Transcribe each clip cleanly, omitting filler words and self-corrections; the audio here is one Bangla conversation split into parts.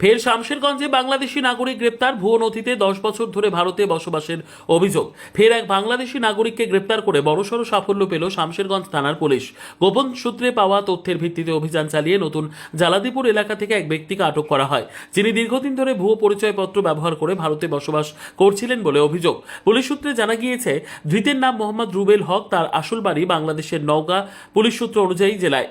ফের শামশেরগঞ্জে বাংলাদেশি নাগরিক গ্রেপ্তার। ভুয়ো নথিতে 10 বছর ধরে ভারতে বসবাসের অভিযোগ। ফের এক বাংলাদেশি নাগরিককে গ্রেপ্তার করে বড়সড় সাফল্য পেল শামশেরগঞ্জ থানার পুলিশ। গোপন সূত্রে পাওয়া তথ্যের ভিত্তিতে অভিযান চালিয়ে নতুন জালাদিপুর এলাকা থেকে এক ব্যক্তিকে আটক করা হয়, যিনি দীর্ঘদিন ধরে ভুয়ো পরিচয়পত্র ব্যবহার করে ভারতে বসবাস করছিলেন বলে অভিযোগ। পুলিশ সূত্রে জানা গিয়েছে, ধৃতের নাম মোহাম্মদ রুবেল হক। তার আসল বাড়ি বাংলাদেশের নওগাঁ। পুলিশ সূত্র অনুযায়ী জেলায়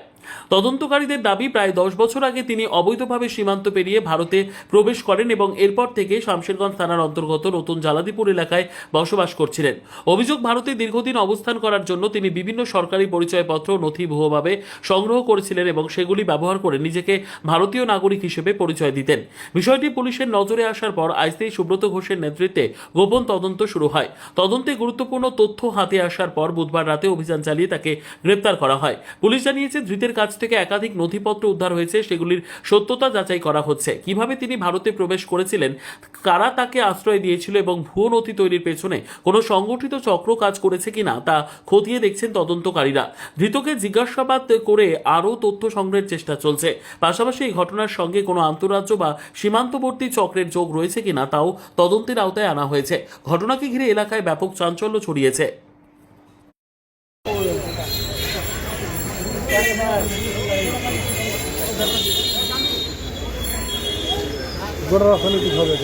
তদন্তকারীদের দাবি, প্রায় 10 বছর আগে তিনি অবৈধভাবে সীমান্ত পেরিয়ে ভারতে প্রবেশ করেন এবং এরপর থেকে শামশেরগঞ্জ থানার অন্তর্গত নতুন জালাদিপুর এলাকায় বসবাস করছিলেন। অভিযোগ, ভারতে দীর্ঘদিন অবস্থান করার জন্য তিনি বিভিন্ন সরকারি পরিচয়পত্র নথি ভুয়োভাবে সংগ্রহ করেছিলেন এবং সেগুলি ব্যবহার করে নিজেকে ভারতীয় নাগরিক হিসেবে পরিচয় দিতেন। বিষয়টি পুলিশের নজরে আসার পর আইসি সুব্রত ঘোষের নেতৃত্বে গোপন তদন্ত শুরু হয়। তদন্তে গুরুত্বপূর্ণ তথ্য হাতে আসার পর বুধবার রাতে অভিযান চালিয়ে তাকে গ্রেপ্তার করা হয়। পুলিশ জানিয়েছে, ধৃতের কাছ থেকে একাধিক নথিপত্র উদ্ধার হয়েছে, সেগুলির সত্যতা যাচাই করা হচ্ছে। কিভাবে তিনি ভারতে প্রবেশ করেছিলেন, কারা তাকে আশ্রয় দিয়েছিল এবং ভুয়ো নথি তৈরির পেছনে কোনো সংগঠিত চক্র কাজ করেছে কিনা তা খতিয়ে দেখছেন তদন্তকারীরা। ধৃতকে জিজ্ঞাসাবাদ করে আরও তথ্য সংগ্রহের চেষ্টা চলছে। পাশাপাশি এই ঘটনার সঙ্গে কোনো আন্তঃরাজ্য বা সীমান্তবর্তী চক্রের যোগ রয়েছে কিনা তাও তদন্তের আওতায় আনা হয়েছে। ঘটনাকে ঘিরে এলাকায় ব্যাপক চাঞ্চল্য ছড়িয়েছে। গোড়া রাসায়নিক হবে।